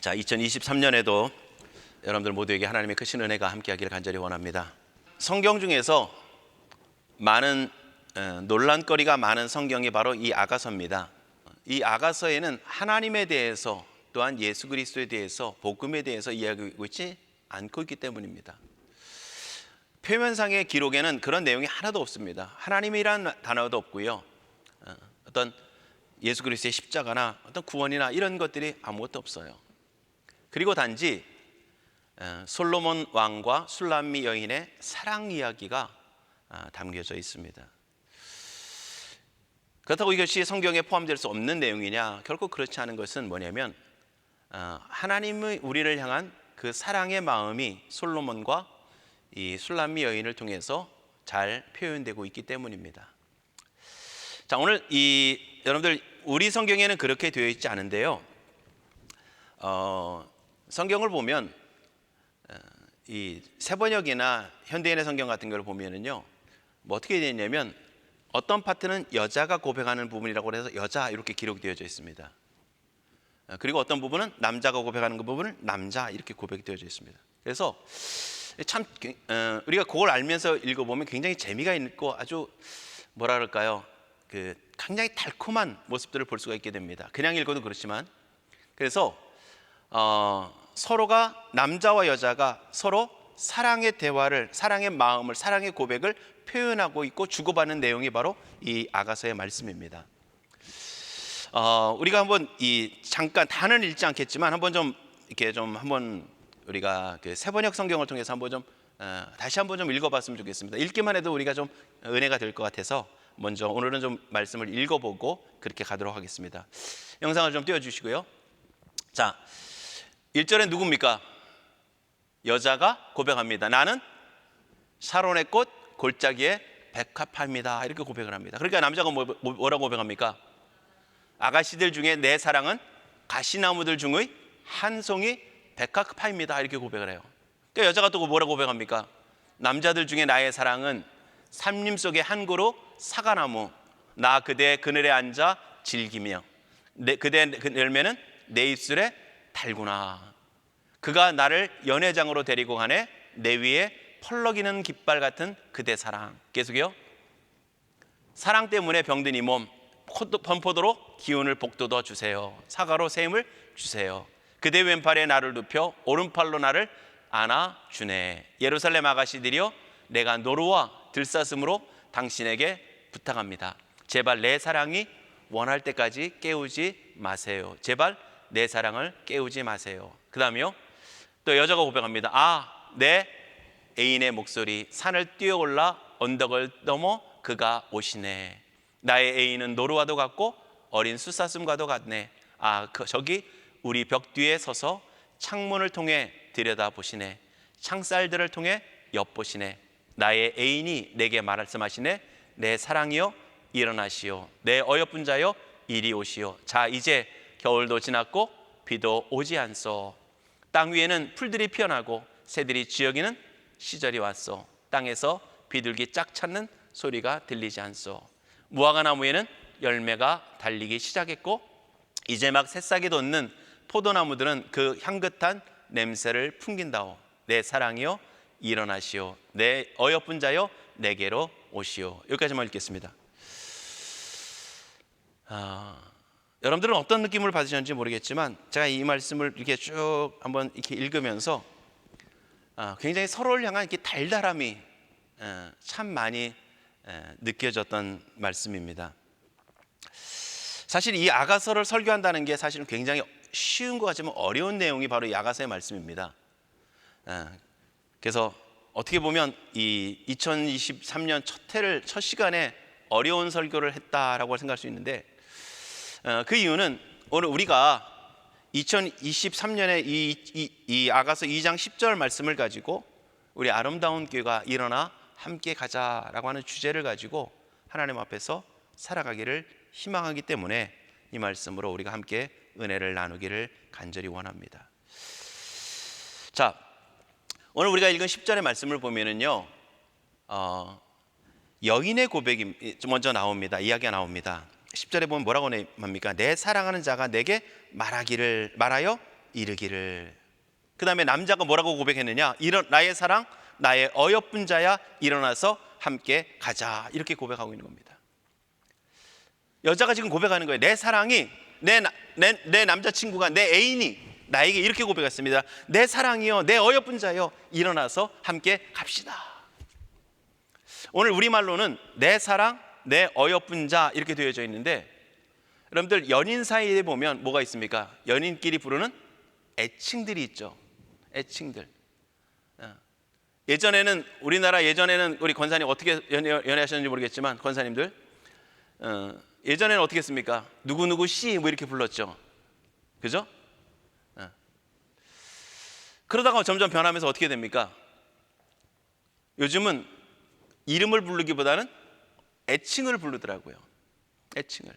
자, 2023년에도 여러분들 모두에게 하나님의 크신 은혜가 함께하기를 간절히 원합니다. 성경 중에서 많은 논란거리가 많은 성경이 바로 이 아가서입니다. 이 아가서에는 하나님에 대해서 또한 예수 그리스도에 대해서 복음에 대해서 이야기하고 있지 않고 있기 때문입니다. 표면상의 기록에는 그런 내용이 하나도 없습니다. 하나님이란 단어도 없고요. 어떤 예수 그리스도의 십자가나 어떤 구원이나 이런 것들이 아무것도 없어요. 그리고 단지 솔로몬 왕과 술람미 여인의 사랑 이야기가 담겨져 있습니다. 그렇다고 이것이 성경에 포함될 수 없는 내용이냐? 결코 그렇지 않은 것은 뭐냐면 하나님의 우리를 향한 그 사랑의 마음이 솔로몬과 이 술람미 여인을 통해서 잘 표현되고 있기 때문입니다. 자, 오늘 여러분들 우리 성경에는 그렇게 되어 있지 않은데요. 성경을 보면 이 세번역이나 현대인의 성경 같은 걸 보면은요, 뭐 어떻게 되어 있냐면 어떤 파트는 여자가 고백하는 부분이라고 해서 여자 이렇게 기록되어져 있습니다. 그리고 어떤 부분은 남자가 고백하는 그 부분을 남자 이렇게 고백되어져 있습니다. 그래서 참 우리가 그걸 알면서 읽어보면 굉장히 재미가 있고 아주 뭐라 그럴까요? 그 굉장히 달콤한 모습들을 볼 수가 있게 됩니다. 그냥 읽어도 그렇지만, 그래서 서로가 남자와 여자가 서로 사랑의 대화를, 사랑의 마음을, 사랑의 고백을 표현하고 있고 주고받는 내용이 바로 이 아가서의 말씀입니다. 우리가 한번 잠깐 다는 읽지 않겠지만 한번 좀 이렇게 좀 한번 우리가 그 세번역 성경을 통해서 한번 좀 다시 한번 좀 읽어봤으면 좋겠습니다. 읽기만 해도 우리가 좀 은혜가 될 것 같아서 먼저 오늘은 좀 말씀을 읽어보고 그렇게 가도록 하겠습니다. 영상을 좀 띄워주시고요. 자, 1절에 누굽니까? 여자가 고백합니다. 나는 샤론의 꽃 골짜기에 백합화입니다. 이렇게 고백을 합니다. 그러니까 남자가 뭐라고 고백합니까? 아가씨들 중에 내 사랑은 가시나무들 중의 한 송이 백합화입니다. 이렇게 고백을 해요. 그러니까 여자가 또 뭐라고 고백합니까? 남자들 중에 나의 사랑은 삼림 속의 한 그루 사과나무, 나 그대 그늘에 앉아 즐기며 그대 열매는 내 입술에 달구나. 그가 나를 연회장으로 데리고 가네. 내 위에 펄럭이는 깃발 같은 그대 사랑. 계속요. 사랑 때문에 병든 이 몸 범포도로 기운을 복돋워 주세요. 사과로 새 힘을 주세요. 그대 왼팔에 나를 눕혀 오른팔로 나를 안아주네. 예루살렘 아가씨들이여, 내가 노루와 들사슴으로 당신에게 부탁합니다. 제발 내 사랑이 원할 때까지 깨우지 마세요. 제발 내 사랑을 깨우지 마세요. 그 다음에요, 또 여자가 고백합니다. 내 애인의 목소리, 산을 뛰어올라 언덕을 넘어 그가 오시네. 나의 애인은 노루와도 같고 어린 숫사슴과도 같네. 저기 우리 벽 뒤에 서서 창문을 통해 들여다보시네. 창살들을 통해 엿보시네. 나의 애인이 내게 말씀하시네. 내 사랑이여 일어나시오. 내 어여쁜 자여 이리 오시오. 자, 이제 겨울도 지났고 비도 오지 않소. 땅 위에는 풀들이 피어나고 새들이 쥐어기는 시절이 왔소. 땅에서 비둘기 짝 찾는 소리가 들리지 않소. 무화과 나무에는 열매가 달리기 시작했고 이제 막 새싹이 돋는 포도나무들은 그 향긋한 냄새를 풍긴다오. 내 사랑이여 일어나시오. 내 어여쁜 자여 내게로 오시오. 여기까지만 읽겠습니다. 여러분들은 어떤 느낌을 받으셨는지 모르겠지만 제가 이 말씀을 이렇게 쭉 한번 이렇게 읽으면서 굉장히 서로를 향한 이렇게 달달함이 참 많이 느껴졌던 말씀입니다. 사실 이 아가서를 설교한다는 게 사실은 굉장히 쉬운 것 같지만 어려운 내용이 바로 이 아가서의 말씀입니다. 그래서 어떻게 보면 이 2023년 첫 시간에 어려운 설교를 했다라고 생각할 수 있는데, 그 이유는 오늘 우리가 2023년에 이 아가서 2장 10절 말씀을 가지고 우리 아름다운 교회가 일어나 함께 가자라고 하는 주제를 가지고 하나님 앞에서 살아가기를 희망하기 때문에 이 말씀으로 우리가 함께 은혜를 나누기를 간절히 원합니다. 자, 오늘 우리가 읽은 10절의 말씀을 보면은요, 여인의 고백이 먼저 나옵니다. 이야기가 나옵니다. 10절에 보면 뭐라고 합니까? 내 사랑하는 자가 내게 말하여 이르기를. 그 다음에 남자가 뭐라고 고백했느냐? 나의 사랑, 나의 어여쁜 자야, 일어나서 함께 가자. 이렇게 고백하고 있는 겁니다. 여자가 지금 고백하는 거예요. 내 사랑이, 내 남자친구가, 내 애인이 나에게 이렇게 고백했습니다. 내 사랑이여, 내 어여쁜 자여, 일어나서 함께 갑시다. 오늘 우리말로는 내 사랑, 내 어여쁜 자 이렇게 되어져 있는데, 여러분들 연인 사이에 보면 뭐가 있습니까? 연인끼리 부르는 애칭들이 있죠. 애칭들. 예전에는 우리 권사님 어떻게 연애하셨는지 모르겠지만, 권사님들 예전에는 어떻게 했습니까? 누구누구 씨 뭐 이렇게 불렀죠. 그죠? 그러다가 점점 변하면서 어떻게 됩니까? 요즘은 이름을 부르기보다는 애칭을 부르더라고요. 애칭을.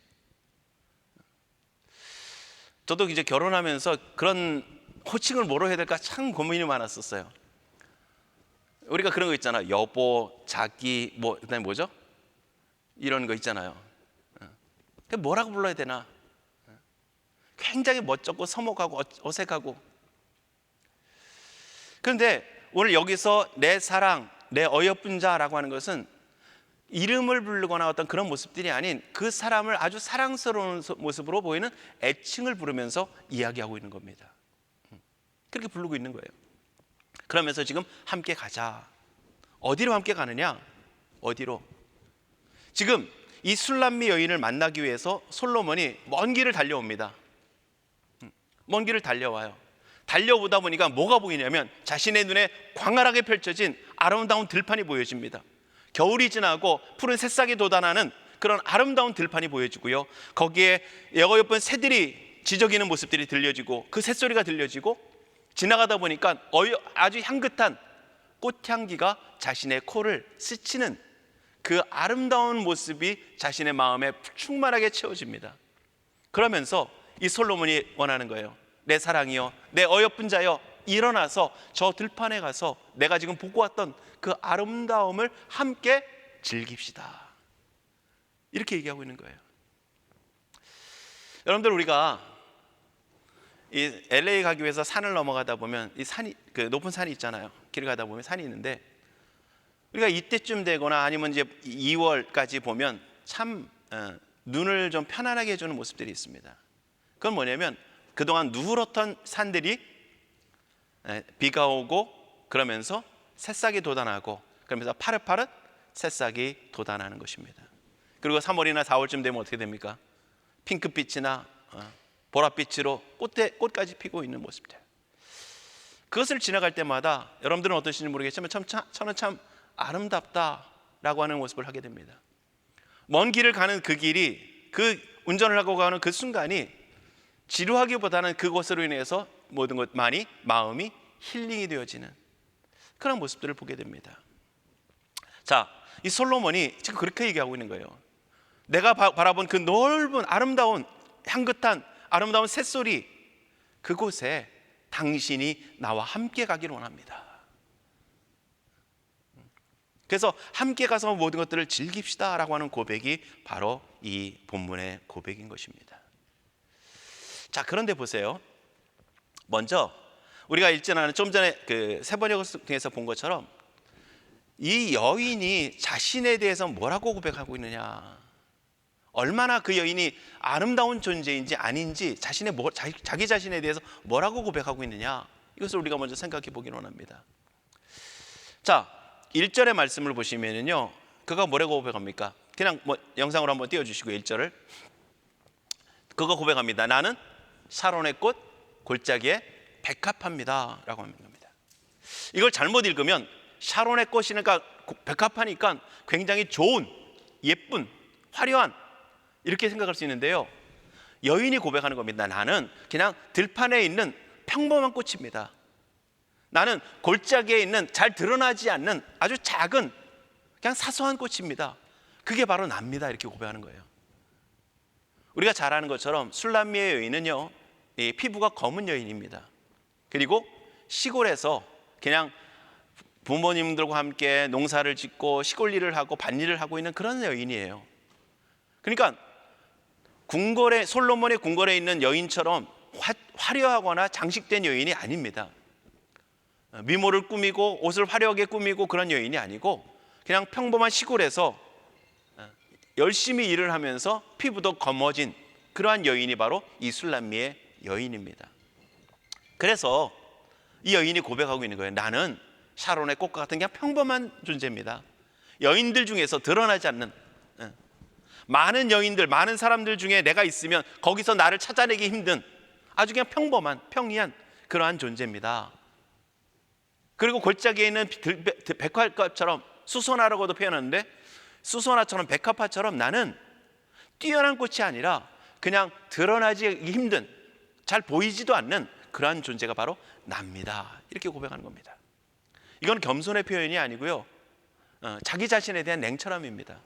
저도 이제 결혼하면서 그런 호칭을 뭐로 해야 될까 참 고민이 많았었어요. 우리가 그런 거 있잖아요. 여보, 자기, 그다음에 뭐죠? 이런 거 있잖아요. 뭐라고 불러야 되나? 굉장히 멋쩍고 서먹하고 어색하고. 그런데 오늘 여기서 내 사랑, 내 어여쁜 자라고 하는 것은 이름을 부르거나 어떤 그런 모습들이 아닌 그 사람을 아주 사랑스러운 모습으로 보이는 애칭을 부르면서 이야기하고 있는 겁니다. 그렇게 부르고 있는 거예요. 그러면서 지금 함께 가자. 어디로 함께 가느냐? 어디로? 지금 이 술람미 여인을 만나기 위해서 솔로몬이 먼 길을 달려옵니다. 먼 길을 달려와요. 달려오다 보니까 뭐가 보이냐면 자신의 눈에 광활하게 펼쳐진 아름다운 들판이 보여집니다. 겨울이 지나고 푸른 새싹이 돋아나는 그런 아름다운 들판이 보여지고요, 거기에 여여쁜 새들이 지저귀는 모습들이 들려지고 그 새소리가 들려지고, 지나가다 보니까 아주 향긋한 꽃향기가 자신의 코를 스치는 그 아름다운 모습이 자신의 마음에 충만하게 채워집니다. 그러면서 이 솔로몬이 원하는 거예요. 내 사랑이여, 내 어여쁜 자여, 일어나서 저 들판에 가서 내가 지금 보고 왔던 그 아름다움을 함께 즐깁시다. 이렇게 얘기하고 있는 거예요. 여러분들, 우리가 이 LA 가기 위해서 산을 넘어가다 보면 이 산이, 그 높은 산이 있잖아요. 길을 가다 보면 산이 있는데, 우리가 이때쯤 되거나 아니면 이제 2월까지 보면 참 눈을 좀 편안하게 해주는 모습들이 있습니다. 그건 뭐냐면 그동안 누렇던 산들이 비가 오고 그러면서 새싹이 돋아나고, 그러면서 파릇파릇 새싹이 돋아나는 것입니다. 그리고 3월이나 4월쯤 되면 어떻게 됩니까? 핑크빛이나 보랏빛으로 꽃까지 피고 있는 모습들. 그것을 지나갈 때마다 여러분들은 어떠신지 모르겠지만 저는 참 아름답다라고 하는 모습을 하게 됩니다. 먼 길을 가는 그 길이, 그 운전을 하고 가는 그 순간이 지루하기보다는 그것으로 인해서 모든 것만이 마음이 힐링이 되어지는 그런 모습들을 보게 됩니다. 자, 이 솔로몬이 지금 그렇게 얘기하고 있는 거예요. 내가 바라본 그 넓은 아름다운 향긋한 아름다운 새소리, 그곳에 당신이 나와 함께 가기를 원합니다. 그래서 함께 가서 모든 것들을 즐깁시다 라고 하는 고백이 바로 이 본문의 고백인 것입니다. 자, 그런데 보세요. 먼저 우리가 읽지는 좀 전에 그 세번역을 통해서 본 것처럼 이 여인이 자신에 대해서 뭐라고 고백하고 있느냐, 얼마나 그 여인이 아름다운 존재인지 아닌지, 자기 자신에 대해서 뭐라고 고백하고 있느냐, 이것을 우리가 먼저 생각해 보기를 원합니다. 자, 1절의 말씀을 보시면요, 그가 뭐라고 고백합니까? 그냥 영상으로 한번 띄워주시고 1절을. 그가 고백합니다. 나는 샤론의 꽃 골짜기에 백합합니다 라고 하는 겁니다. 이걸 잘못 읽으면 샤론의 꽃이니까 백합하니까 굉장히 좋은, 예쁜, 화려한 이렇게 생각할 수 있는데요, 여인이 고백하는 겁니다. 나는 그냥 들판에 있는 평범한 꽃입니다. 나는 골짜기에 있는 잘 드러나지 않는 아주 작은 그냥 사소한 꽃입니다. 그게 바로 납니다. 이렇게 고백하는 거예요. 우리가 잘 아는 것처럼 술람미의 여인은요, 이 피부가 검은 여인입니다. 그리고 시골에서 그냥 부모님들과 함께 농사를 짓고 시골 일을 하고 밭일을 하고 있는 그런 여인이에요. 그러니까 솔로몬의 궁궐에 있는 여인처럼 화려하거나 장식된 여인이 아닙니다. 미모를 꾸미고 옷을 화려하게 꾸미고 그런 여인이 아니고 그냥 평범한 시골에서 열심히 일을 하면서 피부도 검어진 그러한 여인이 바로 이 술람미의 여인입니다. 그래서 이 여인이 고백하고 있는 거예요. 나는 샤론의 꽃과 같은 그냥 평범한 존재입니다. 여인들 중에서 드러나지 않는, 많은 여인들, 많은 사람들 중에 내가 있으면 거기서 나를 찾아내기 힘든 아주 그냥 평범한, 평이한 그러한 존재입니다. 그리고 골짜기에 있는 백화과처럼 수선화라고도 표현하는데, 수선화처럼 백합화처럼 나는 뛰어난 꽃이 아니라 그냥 드러나지 힘든, 잘 보이지도 않는 그러한 존재가 바로 납니다. 이렇게 고백하는 겁니다. 이건 겸손의 표현이 아니고요, 자기 자신에 대한 냉철함입니다.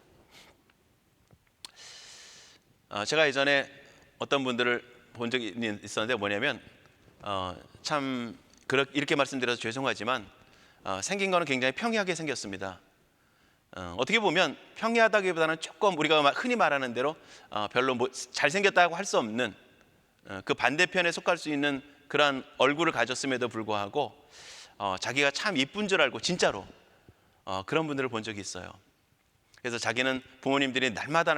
제가 예전에 어떤 분들을 본 적이 있었는데 뭐냐면 참 이렇게 말씀드려서 죄송하지만 생긴 거는 굉장히 평이하게 생겼습니다. 어떻게 보면 평이하다기보다는 조금 우리가 흔히 말하는 대로 별로 잘생겼다고 할 수 없는 그 반대편에 속할 수 있는 그러한 얼굴을 가졌음에도 불구하고 자기가 참 이쁜 줄 알고 진짜로 그런 분들을 본 적이 있어요. 그래서 자기는 부모님들이 날마다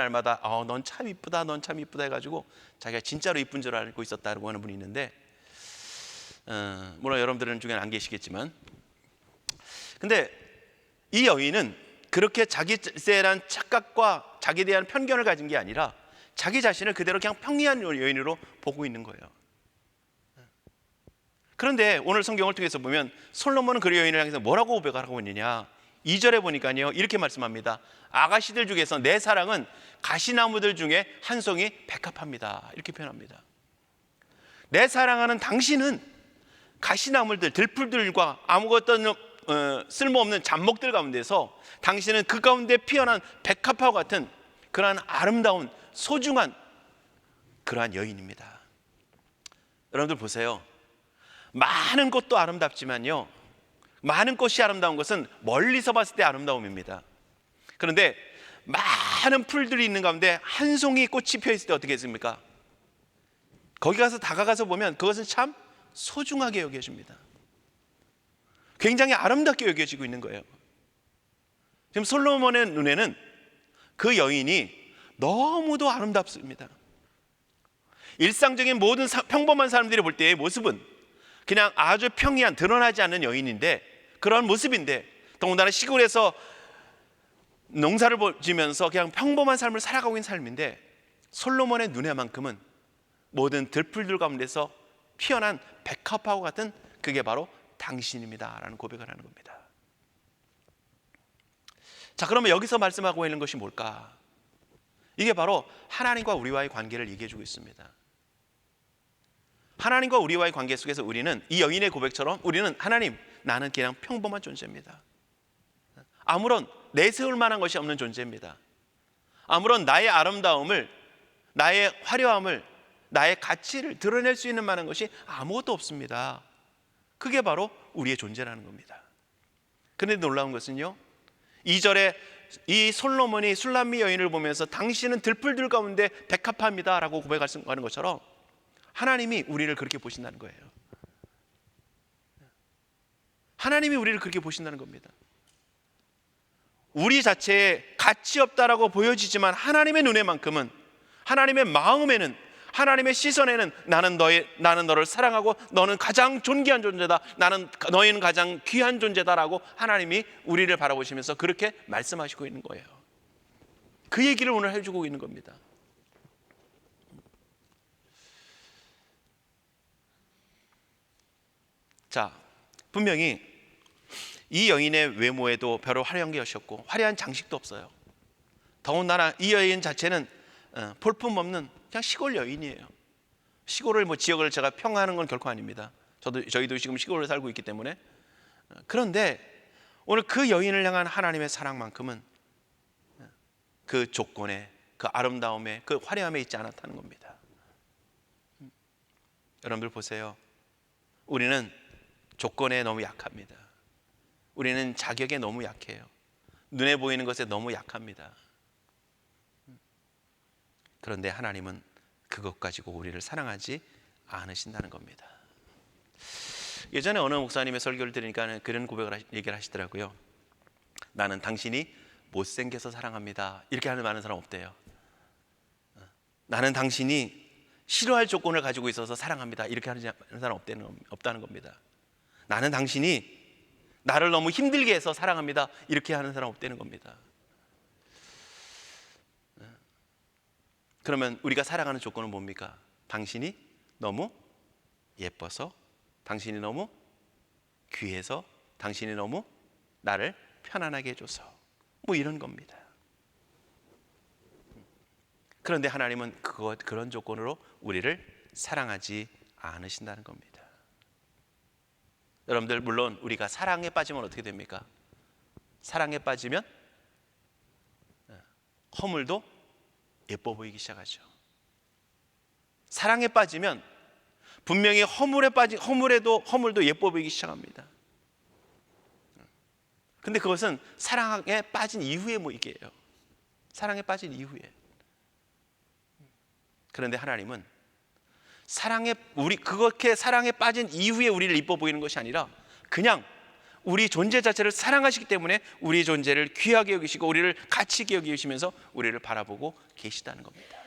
넌 참 이쁘다, 넌 참 이쁘다 해가지고 자기가 진짜로 이쁜 줄 알고 있었다고 하는 분이 있는데, 물론 여러분들은 중에는 안 계시겠지만, 근데 이 여인은 그렇게 자기에 대한 착각과 자기에 대한 편견을 가진 게 아니라 자기 자신을 그대로 그냥 평이한 여인으로 보고 있는 거예요. 그런데 오늘 성경을 통해서 보면 솔로몬은 그 여인을 향해서 뭐라고 고백을 하고 있느냐, 2절에 보니까요 이렇게 말씀합니다. 아가씨들 중에서 내 사랑은 가시나무들 중에 한 송이 백합합니다. 이렇게 표현합니다. 내 사랑하는 당신은 가시나무들, 들풀들과 아무것도 쓸모없는 잡목들 가운데서 당신은 그 가운데 피어난 백합화와 같은 그러한 아름다운 소중한 그러한 여인입니다. 여러분들 보세요. 많은 꽃도 아름답지만요, 많은 꽃이 아름다운 것은 멀리서 봤을 때 아름다움입니다. 그런데 많은 풀들이 있는 가운데 한 송이 꽃이 펴 있을 때 어떻게 했습니까? 거기 가서 다가가서 보면 그것은 참 소중하게 여겨집니다. 굉장히 아름답게 여겨지고 있는 거예요. 지금 솔로몬의 눈에는 그 여인이 너무도 아름답습니다. 일상적인 모든 평범한 사람들이 볼 때의 모습은 그냥 아주 평이한, 드러나지 않는 여인인데, 그런 모습인데, 더군다나 시골에서 농사를 지면서 그냥 평범한 삶을 살아가고 있는 삶인데, 솔로몬의 눈에만큼은 모든 들풀들 가운데서 피어난 백합화와 같은 그게 바로 당신입니다 라는 고백을 하는 겁니다. 자, 그러면 여기서 말씀하고 있는 것이 뭘까? 이게 바로 하나님과 우리와의 관계를 얘기해 주고 있습니다. 하나님과 우리와의 관계 속에서 우리는 이 여인의 고백처럼 우리는 하나님, 나는 그냥 평범한 존재입니다. 아무런 내세울 만한 것이 없는 존재입니다. 아무런 나의 아름다움을, 나의 화려함을, 나의 가치를 드러낼 수 있는 만한 것이 아무것도 없습니다. 그게 바로 우리의 존재라는 겁니다. 그런데 놀라운 것은요, 2절에 이 솔로몬이 술람미 여인을 보면서 당신은 들풀들 가운데 백합합니다 라고 고백하는 것처럼 하나님이 우리를 그렇게 보신다는 거예요. 하나님이 우리를 그렇게 보신다는 겁니다. 우리 자체에 가치 없다라고 보여지지만 하나님의 눈에만큼은, 하나님의 마음에는, 하나님의 시선에는 나는 너를 사랑하고 너는 가장 존귀한 존재다, 너희는 가장 귀한 존재다라고 하나님이 우리를 바라보시면서 그렇게 말씀하시고 있는 거예요. 그 얘기를 오늘 해주고 있는 겁니다. 자, 분명히 이 여인의 외모에도 별로 화려한 게 없었고 화려한 장식도 없어요. 더군다나 이 여인 자체는 볼품없는 그냥 시골 여인이에요. 시골을 지역을 제가 평하는 건 결코 아닙니다. 저희도 지금 시골에 살고 있기 때문에. 그런데 오늘 그 여인을 향한 하나님의 사랑만큼은 그 조건에, 그 아름다움에, 그 화려함에 있지 않았다는 겁니다. 여러분들 보세요. 우리는 조건에 너무 약합니다. 우리는 자격에 너무 약해요. 눈에 보이는 것에 너무 약합니다. 그런데 하나님은 그것 가지고 우리를 사랑하지 않으신다는 겁니다. 예전에 어느 목사님의 설교를 들으니까 그런 얘기를 하시더라고요. 나는 당신이 못생겨서 사랑합니다. 이렇게 하는 많은 사람 없대요. 나는 당신이 싫어할 조건을 가지고 있어서 사랑합니다. 이렇게 하는 사람 없다는 겁니다. 나는 당신이 나를 너무 힘들게 해서 사랑합니다. 이렇게 하는 사람 없다는 겁니다. 그러면 우리가 사랑하는 조건은 뭡니까? 당신이 너무 예뻐서, 당신이 너무 귀해서, 당신이 너무 나를 편안하게 해줘서, 뭐 이런 겁니다. 그런데 하나님은 그런 조건으로 우리를 사랑하지 않으신다는 겁니다. 여러분들, 물론 우리가 사랑에 빠지면 어떻게 됩니까? 사랑에 빠지면 허물도 예뻐 보이기 시작하죠. 사랑에 빠지면 분명히 허물도 예뻐 보이기 시작합니다. 근데 그것은 사랑에 빠진 이후의 모습이에요. 사랑에 빠진 이후에. 그런데 하나님은 그렇게 사랑에 빠진 이후에 우리를 이뻐 보이는 것이 아니라 그냥 우리 존재 자체를 사랑하시기 때문에 우리 존재를 귀하게 여기시고 우리를 가치 있게 여기시면서 우리를 바라보고 계시다는 겁니다.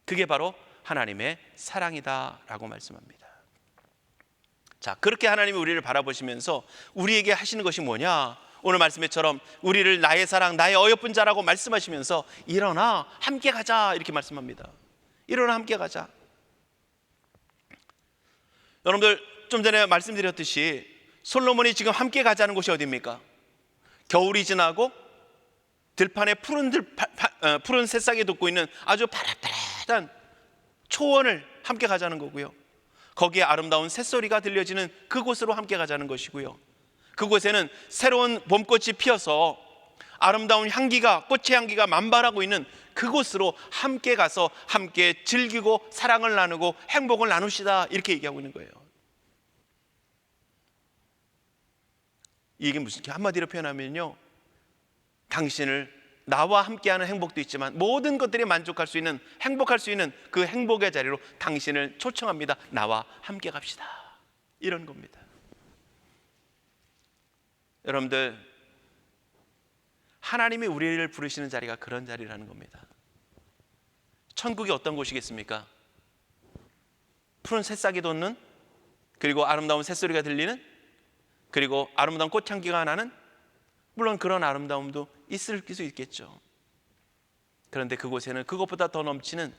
그게 바로 하나님의 사랑이다라고 말씀합니다. 자, 그렇게 하나님이 우리를 바라보시면서 우리에게 하시는 것이 뭐냐? 오늘 말씀처럼 우리를 나의 사랑, 나의 어여쁜 자라고 말씀하시면서 일어나 함께 가자 이렇게 말씀합니다. 일어나 함께 가자. 여러분들, 좀 전에 말씀드렸듯이 솔로몬이 지금 함께 가자는 곳이 어디입니까? 겨울이 지나고 들판에 푸른 새싹이 돋고 있는 아주 파릇파릇한 초원을 함께 가자는 거고요. 거기에 아름다운 새소리가 들려지는 그곳으로 함께 가자는 것이고요. 그곳에는 새로운 봄꽃이 피어서 아름다운 꽃의 향기가 만발하고 있는 그곳으로 함께 가서 함께 즐기고 사랑을 나누고 행복을 나누시다 이렇게 얘기하고 있는 거예요. 이게 무슨 한마디로 표현하면요, 당신을 나와 함께하는 행복도 있지만 모든 것들이 만족할 수 있는, 행복할 수 있는 그 행복의 자리로 당신을 초청합니다. 나와 함께 갑시다 이런 겁니다. 여러분들, 하나님이 우리를 부르시는 자리가 그런 자리라는 겁니다. 천국이 어떤 곳이겠습니까? 푸른 새싹이 돋는, 그리고 아름다운 새소리가 들리는, 그리고 아름다운 꽃향기가 나는, 물론 그런 아름다움도 있을 수 있겠죠. 그런데 그곳에는 그것보다 더 넘치는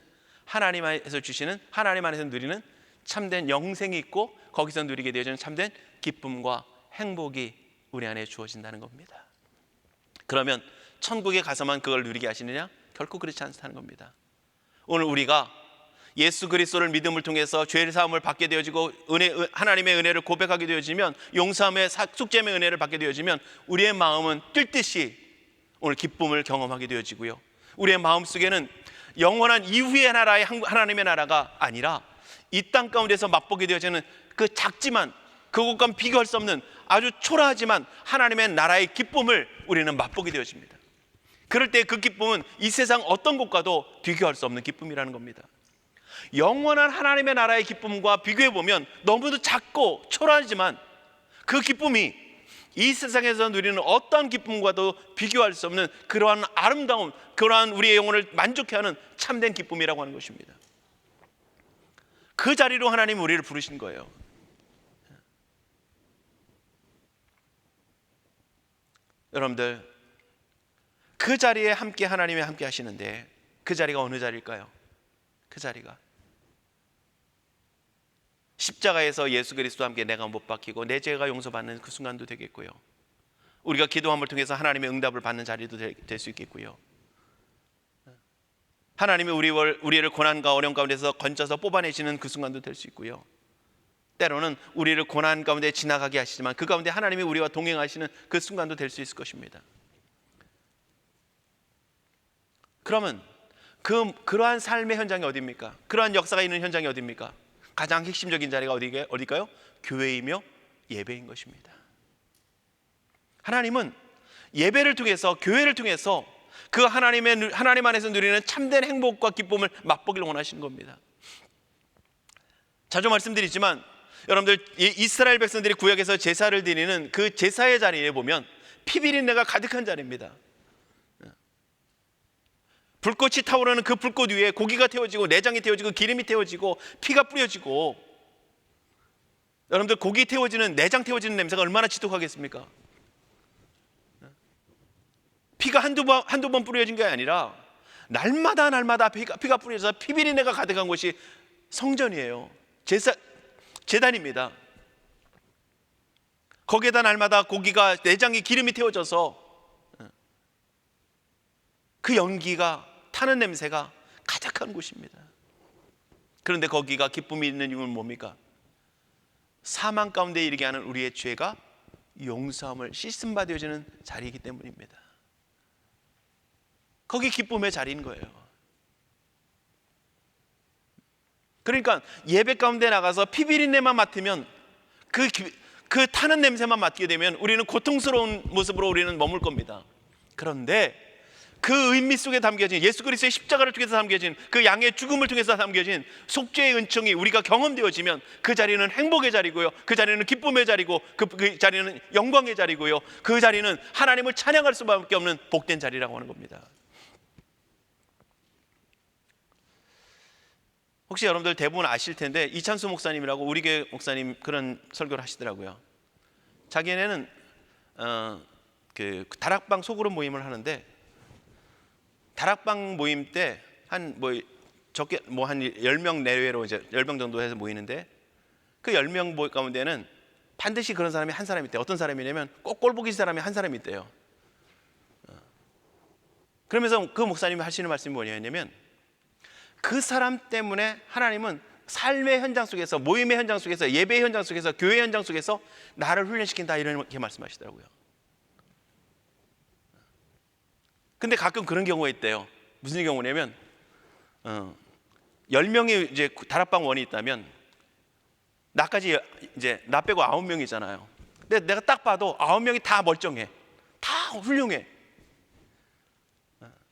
하나님 안에서 주시는, 하나님 안에서 누리는 참된 영생이 있고 거기서 누리게 되어지는 참된 기쁨과 행복이 우리 안에 주어진다는 겁니다. 그러면 천국에 가서만 그걸 누리게 하시느냐? 결코 그렇지 않다는 겁니다. 오늘 우리가 예수 그리스도를 믿음을 통해서 죄의 사함을 받게 되어지고 하나님의 은혜를 고백하게 되어지면, 용서함의 속죄의 은혜를 받게 되어지면 우리의 마음은 뛸 듯이 오늘 기쁨을 경험하게 되어지고요. 우리의 마음속에는 영원한 이후의 나라의 하나님의 나라가 아니라 이 땅 가운데서 맛보게 되어지는 그 작지만 그것과 비교할 수 없는 아주 초라하지만 하나님의 나라의 기쁨을 우리는 맛보게 되어집니다. 그럴 때 그 기쁨은 이 세상 어떤 것과도 비교할 수 없는 기쁨이라는 겁니다. 영원한 하나님의 나라의 기쁨과 비교해보면 너무도 작고 초라하지만 그 기쁨이 이 세상에서 누리는 어떤 기쁨과도 비교할 수 없는 그러한 아름다움, 그러한 우리의 영혼을 만족해 하는 참된 기쁨이라고 하는 것입니다. 그 자리로 하나님이 우리를 부르신 거예요. 여러분들, 그 자리에 함께 하나님이 함께 하시는데 그 자리가 어느 자리일까요? 그 자리가 십자가에서 예수 그리스도와 함께 내가 못 박히고 내 죄가 용서받는 그 순간도 되겠고요. 우리가 기도함을 통해서 하나님의 응답을 받는 자리도 될 수 있겠고요. 하나님이 우리를 고난과 어려움 가운데서 건져서 뽑아내시는 그 순간도 될 수 있고요. 때로는 우리를 고난 가운데 지나가게 하시지만 그 가운데 하나님이 우리와 동행하시는 그 순간도 될 수 있을 것입니다. 그러면 그러한 삶의 현장이 어디입니까? 그러한 역사가 있는 현장이 어디입니까? 가장 핵심적인 자리가 어디일까요? 교회이며 예배인 것입니다. 하나님은 예배를 통해서, 교회를 통해서 그 하나님 안에서 누리는 참된 행복과 기쁨을 맛보기를 원하시는 겁니다. 자주 말씀드리지만 여러분들 이스라엘 백성들이 구약에서 제사를 드리는 그 제사의 자리에 보면 피비린내가 가득한 자리입니다. 불꽃이 타오르는 그 불꽃 위에 고기가 태워지고 내장이 태워지고 기름이 태워지고 피가 뿌려지고, 여러분들 고기 태워지는, 내장 태워지는 냄새가 얼마나 지독하겠습니까? 피가 한두 번 뿌려진 게 아니라 날마다 피가 뿌려져서 피비린내가 가득한 곳이 성전이에요. 제단입니다. 거기에다 날마다 고기가, 내장이, 기름이 태워져서 그 연기가, 타는 냄새가 가득한 곳입니다. 그런데 거기가 기쁨이 있는 이유는 뭡니까? 사망 가운데 이르게 하는 우리의 죄가 용서함을 씻음받아지는 자리이기 때문입니다. 거기 기쁨의 자리인 거예요. 그러니까 예배 가운데 나가서 피비린내만 맡으면, 그 타는 냄새만 맡게 되면 우리는 고통스러운 모습으로 우리는 머물 겁니다. 그런데 그 의미 속에 담겨진, 예수 그리스도의 십자가를 통해서 담겨진, 그 양의 죽음을 통해서 담겨진 속죄의 은총이 우리가 경험되어지면 그 자리는 행복의 자리고요, 그 자리는 기쁨의 자리고, 그 자리는 영광의 자리고요, 그 자리는 하나님을 찬양할 수밖에 없는 복된 자리라고 하는 겁니다. 혹시 여러분들 대부분 아실 텐데, 이찬수 목사님이라고 우리 교회 목사님 그런 설교를 하시더라고요. 자기네는 그 다락방 소그룹 모임을 하는데, 다락방 모임 때 한 적게 한 10명 내외로 이제 10명 정도 해서 모이는데, 그 10명 가운데는 반드시 그런 사람이 한 사람이 있대요. 어떤 사람이냐면 꼭 꼴보기 사람이 한 사람이 있대요. 그러면서 그 목사님이 하시는 말씀이 뭐냐면, 그 사람 때문에 하나님은 삶의 현장 속에서, 모임의 현장 속에서, 예배의 현장 속에서, 교회 현장 속에서 나를 훈련시킨다, 이렇게 말씀하시더라고요. 근데 가끔 그런 경우가 있대요. 무슨 경우냐면 10명이 이제 다락방 원이 있다면, 나까지 이제 나 빼고 9명이잖아요. 근데 내가 딱 봐도 9명이 다 멀쩡해, 다 훌륭해.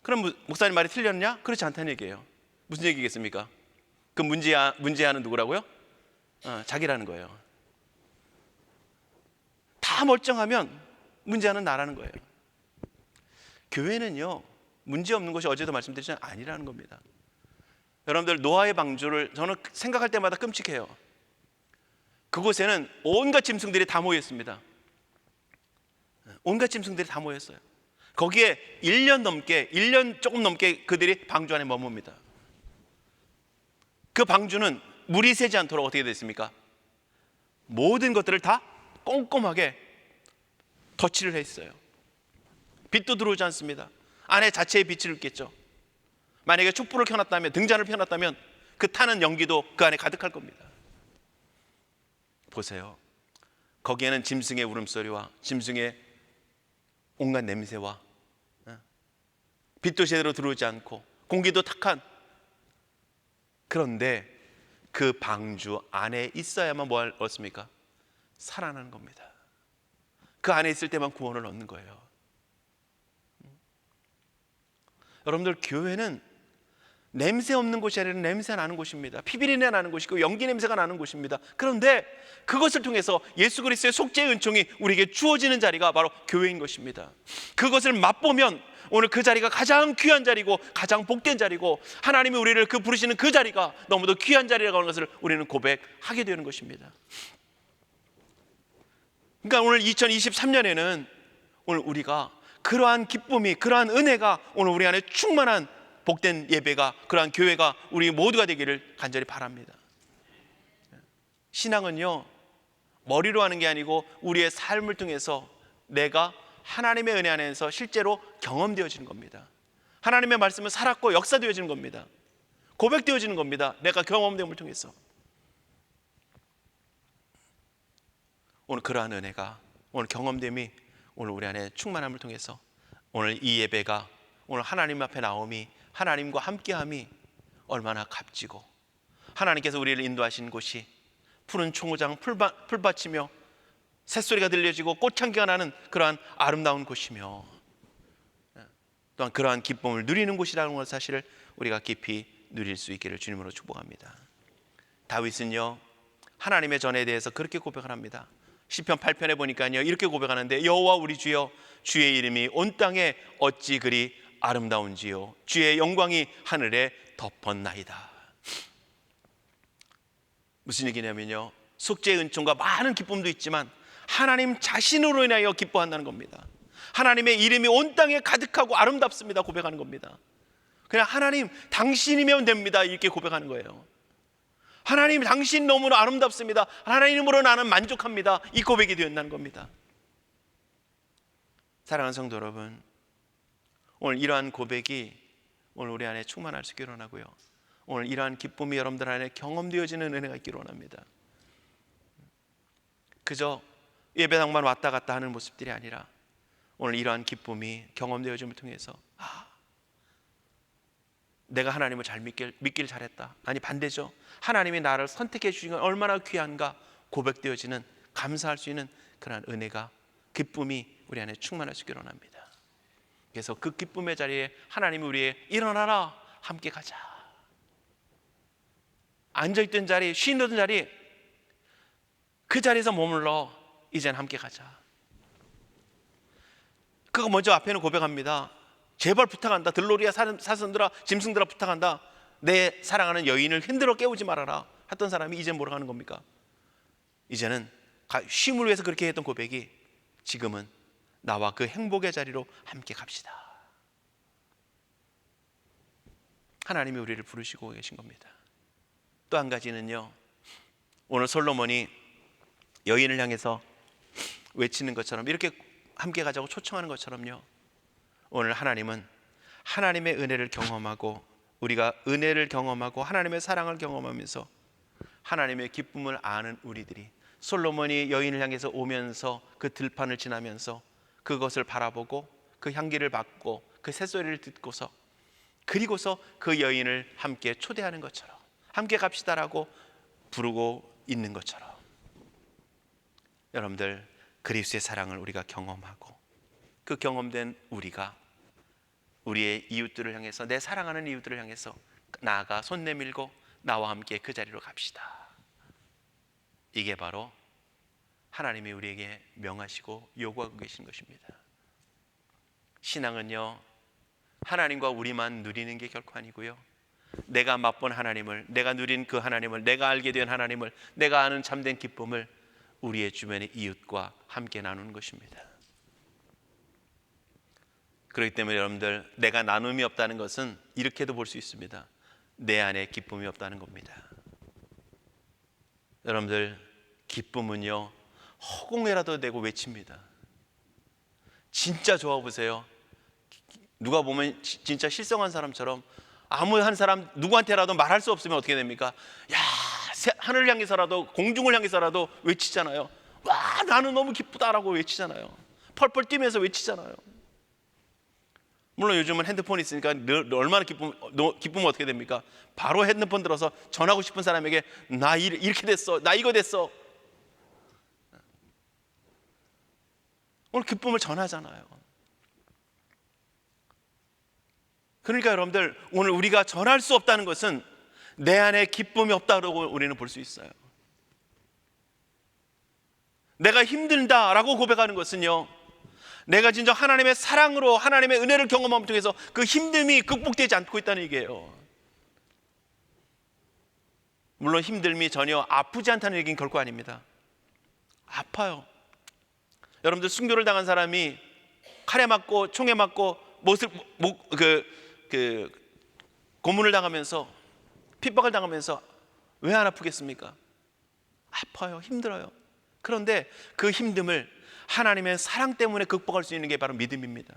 그럼 목사님 말이 틀렸냐? 그렇지 않다는 얘기예요. 무슨 얘기겠습니까? 그 문제아는 누구라고요? 자기라는 거예요. 다 멀쩡하면 문제아는 나라는 거예요. 교회는요, 문제 없는 것이, 어제도 말씀드렸지만 아니라는 겁니다. 여러분들, 노아의 방주를 저는 생각할 때마다 끔찍해요. 그곳에는 온갖 짐승들이 다 모였습니다. 온갖 짐승들이 다 모였어요. 거기에 1년 조금 넘게 그들이 방주 안에 머뭅니다. 그 방주는 물이 새지 않도록 어떻게 됐습니까? 모든 것들을 다 꼼꼼하게 덧칠을 했어요. 빛도 들어오지 않습니다. 안에 자체의 빛을 있겠죠. 만약에 촛불을 켜놨다면, 등잔을 펴놨다면 그 타는 연기도 그 안에 가득할 겁니다. 보세요. 거기에는 짐승의 울음소리와 짐승의 온갖 냄새와 빛도 제대로 들어오지 않고 공기도 탁한, 그런데 그 방주 안에 있어야만 뭘 얻습니까? 살아나는 겁니다. 그 안에 있을 때만 구원을 얻는 거예요. 여러분들, 교회는 냄새 없는 곳이 아니라 냄새 나는 곳입니다. 피비린내 나는 곳이고 연기 냄새가 나는 곳입니다. 그런데 그것을 통해서 예수 그리스도의 속죄의 은총이 우리에게 주어지는 자리가 바로 교회인 것입니다. 그것을 맛보면 오늘 그 자리가 가장 귀한 자리고 가장 복된 자리고, 하나님이 우리를 부르시는 그 자리가 너무도 귀한 자리라고 하는 것을 우리는 고백하게 되는 것입니다. 그러니까 오늘 2023년에는 오늘 우리가 그러한 기쁨이, 그러한 은혜가 오늘 우리 안에 충만한 복된 예배가, 그러한 교회가 우리 모두가 되기를 간절히 바랍니다. 신앙은요, 머리로 하는 게 아니고 우리의 삶을 통해서 내가 하나님의 은혜 안에서 실제로 경험되어지는 겁니다. 하나님의 말씀은 살았고 역사되어지는 겁니다. 고백되어지는 겁니다. 내가 경험됨을 통해서. 오늘 그러한 은혜가, 오늘 경험됨이 오늘 우리 안에 충만함을 통해서 오늘 이 예배가, 오늘 하나님 앞에 나옴이, 하나님과 함께함이 얼마나 값지고, 하나님께서 우리를 인도하신 곳이 푸른 총호장, 풀밭이며 새소리가 들려지고 꽃향기가 나는 그러한 아름다운 곳이며, 또한 그러한 기쁨을 누리는 곳이라는 것 사실을 우리가 깊이 누릴 수 있기를 주님으로 축복합니다. 다윗은요, 하나님의 전에 대해서 그렇게 고백을 합니다. 시편 8편에 보니까요 이렇게 고백하는데, 여호와 우리 주여, 주의 이름이 온 땅에 어찌 그리 아름다운지요, 주의 영광이 하늘에 덮었나이다. 무슨 얘기냐면요, 속죄의 은총과 많은 기쁨도 있지만 하나님 자신으로 인하여 기뻐한다는 겁니다. 하나님의 이름이 온 땅에 가득하고 아름답습니다 고백하는 겁니다. 그냥 하나님 당신이면 됩니다 이렇게 고백하는 거예요. 하나님 당신 너무나 아름답습니다, 하나님으로 나는 만족합니다, 이 고백이 되었다는 겁니다. 사랑하는 성도 여러분, 오늘 이러한 고백이 오늘 우리 안에 충만할 수 있기를 원하고요, 오늘 이러한 기쁨이 여러분들 안에 경험되어지는 은혜가 있기를 원합니다. 그저 예배당만 왔다 갔다 하는 모습들이 아니라 오늘 이러한 기쁨이 경험되어짐을 통해서 내가 하나님을 잘 믿길 잘했다, 아니 반대죠, 하나님이 나를 선택해 주신 건 얼마나 귀한가 고백되어지는, 감사할 수 있는 그러한 은혜가, 기쁨이 우리 안에 충만할 수 있기를 원합니다. 그래서 그 기쁨의 자리에 하나님이 우리의 일어나라, 함께 가자, 앉아있던 자리, 쉬는 자리, 그 자리에서 머물러 이제는 함께 가자. 그거 먼저 앞에는 고백합니다. 제발 부탁한다, 들로리아 사슴들아 짐승들아 부탁한다, 내 사랑하는 여인을 흔들어 깨우지 말아라 했던 사람이 이제 뭐라고 하는 겁니까? 이제는 쉼을 위해서 그렇게 했던 고백이 지금은 나와 그 행복의 자리로 함께 갑시다. 하나님이 우리를 부르시고 계신 겁니다. 또 한 가지는요, 오늘 솔로몬이 여인을 향해서 외치는 것처럼, 이렇게 함께 가자고 초청하는 것처럼요, 오늘 하나님은 하나님의 은혜를 경험하고, 우리가 은혜를 경험하고 하나님의 사랑을 경험하면서 하나님의 기쁨을 아는 우리들이, 솔로몬이 여인을 향해서 오면서 그 들판을 지나면서 그것을 바라보고 그 향기를 맡고 그 새소리를 듣고서, 그리고서 그 여인을 함께 초대하는 것처럼, 함께 갑시다라고 부르고 있는 것처럼, 여러분들 그리스도의 사랑을 우리가 경험하고, 그 경험된 우리가 우리의 이웃들을 향해서, 내 사랑하는 이웃들을 향해서 나아가 손 내밀고 나와 함께 그 자리로 갑시다. 이게 바로 하나님이 우리에게 명하시고 요구하고 계신 것입니다. 신앙은요, 하나님과 우리만 누리는 게 결코 아니고요, 내가 맛본 하나님을, 내가 누린 그 하나님을, 내가 알게 된 하나님을, 내가 아는 참된 기쁨을 우리의 주변의 이웃과 함께 나누는 것입니다. 그렇기 때문에 여러분들, 내가 나눔이 없다는 것은 이렇게도 볼 수 있습니다. 내 안에 기쁨이 없다는 겁니다. 여러분들, 기쁨은요 허공에라도 대고 외칩니다. 진짜 좋아 보세요. 누가 보면 진짜 실성한 사람처럼 아무 한 사람 누구한테라도 말할 수 없으면 어떻게 됩니까? 야, 하늘을 향해서라도, 공중을 향해서라도 외치잖아요. 와, 나는 너무 기쁘다라고 외치잖아요. 펄펄 뛰면서 외치잖아요. 물론 요즘은 핸드폰이 있으니까 얼마나 기쁘면 어떻게 됩니까? 바로 핸드폰 들어서 전하고 싶은 사람에게 나 이렇게 됐어, 나 이거 됐어, 오늘 기쁨을 전하잖아요. 그러니까 여러분들, 오늘 우리가 전할 수 없다는 것은 내 안에 기쁨이 없다고 우리는 볼 수 있어요. 내가 힘들다라고 고백하는 것은요, 내가 진짜 하나님의 사랑으로, 하나님의 은혜를 경험함을 통해서 그 힘듦이 극복되지 않고 있다는 얘기예요. 물론 힘듦이 전혀 아프지 않다는 얘기는 결코 아닙니다. 아파요. 여러분들, 순교를 당한 사람이 칼에 맞고 총에 맞고 고문을 당하면서, 핍박을 당하면서 왜 안 아프겠습니까? 아파요, 힘들어요. 그런데 그 힘듦을 하나님의 사랑 때문에 극복할 수 있는 게 바로 믿음입니다.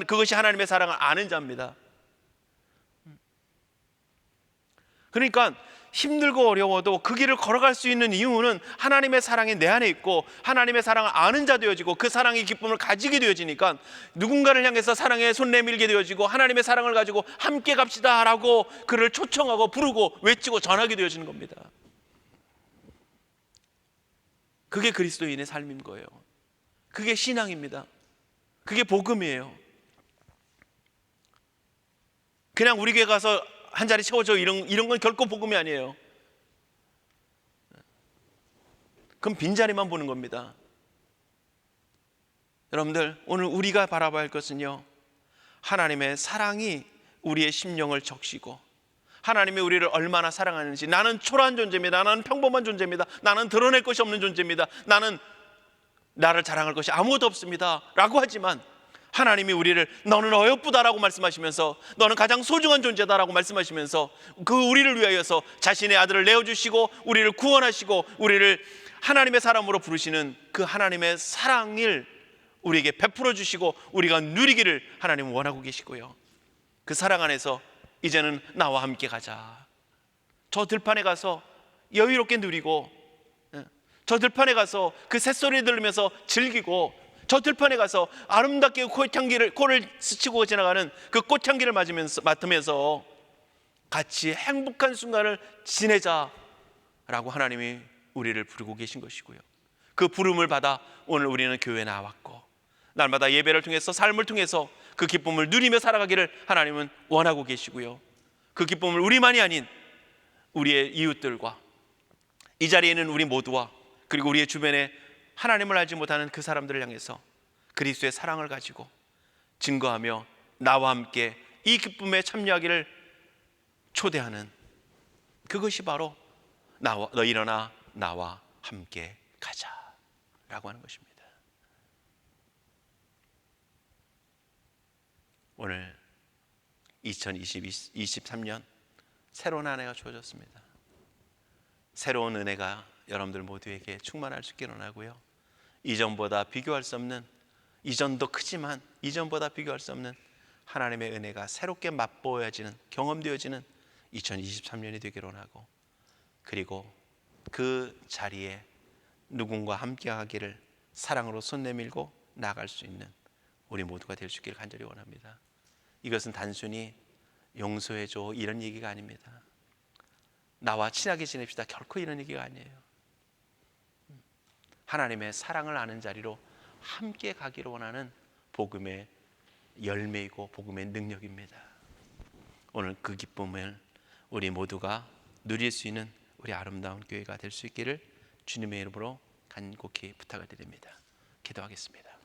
그것이 하나님의 사랑을 아는 자입니다. 그러니까 힘들고 어려워도 그 길을 걸어갈 수 있는 이유는 하나님의 사랑이 내 안에 있고, 하나님의 사랑을 아는 자 되어지고, 그 사랑의 기쁨을 가지게 되어지니까 누군가를 향해서 사랑에 손 내밀게 되어지고, 하나님의 사랑을 가지고 함께 갑시다 라고 그를 초청하고 부르고 외치고 전하게 되어지는 겁니다. 그게 그리스도인의 삶인 거예요. 그게 신앙입니다. 그게 복음이에요. 그냥 우리 교회 가서 한 자리 채워줘, 이런 건 결코 복음이 아니에요. 그럼 빈자리만 보는 겁니다. 여러분들, 오늘 우리가 바라봐야 할 것은요, 하나님의 사랑이 우리의 심령을 적시고 하나님이 우리를 얼마나 사랑하는지, 나는 초라한 존재입니다, 나는 평범한 존재입니다, 나는 드러낼 것이 없는 존재입니다, 나는 나를 자랑할 것이 아무것도 없습니다 라고 하지만 하나님이 우리를 너는 어여쁘다라고 말씀하시면서 너는 가장 소중한 존재다라고 말씀하시면서 그 우리를 위하여서 자신의 아들을 내어주시고 우리를 구원하시고 우리를 하나님의 사람으로 부르시는 그 하나님의 사랑을 우리에게 베풀어 주시고 우리가 누리기를 하나님은 원하고 계시고요, 그 사랑 안에서 이제는 나와 함께 가자. 저 들판에 가서 여유롭게 누리고, 저 들판에 가서 그 새소리 들으면서 즐기고, 저 들판에 가서 아름답게 코를 스치고 지나가는 그 꽃향기를 맡으면서 같이 행복한 순간을 지내자라고 하나님이 우리를 부르고 계신 것이고요, 그 부름을 받아 오늘 우리는 교회에 나왔고 날마다 예배를 통해서 삶을 통해서 그 기쁨을 누리며 살아가기를 하나님은 원하고 계시고요, 그 기쁨을 우리만이 아닌 우리의 이웃들과 이 자리에 있는 우리 모두와 그리고 우리의 주변에 하나님을 알지 못하는 그 사람들을 향해서 그리스도의 사랑을 가지고 증거하며 나와 함께 이 기쁨에 참여하기를 초대하는, 그것이 바로 너 일어나 나와 함께 가자라고 하는 것입니다. 오늘 2023년 새로운 한 해가 주어졌습니다. 새로운 은혜가 여러분들 모두에게 충만할 수 있기를 원하고요, 이전보다 비교할 수 없는, 이전도 크지만 이전보다 비교할 수 없는 하나님의 은혜가 새롭게 맛보여지는, 경험되어지는 2023년이 되기를 원하고, 그리고 그 자리에 누군가 함께 하기를 사랑으로 손 내밀고 나아갈 수 있는 우리 모두가 될 수 있기를 간절히 원합니다. 이것은 단순히 용서해줘 이런 얘기가 아닙니다. 나와 친하게 지냅시다, 결코 이런 얘기가 아니에요. 하나님의 사랑을 아는 자리로 함께 가기를 원하는 복음의 열매이고 복음의 능력입니다. 오늘 그 기쁨을 우리 모두가 누릴 수 있는 우리 아름다운 교회가 될 수 있기를 주님의 이름으로 간곡히 부탁을 드립니다. 기도하겠습니다.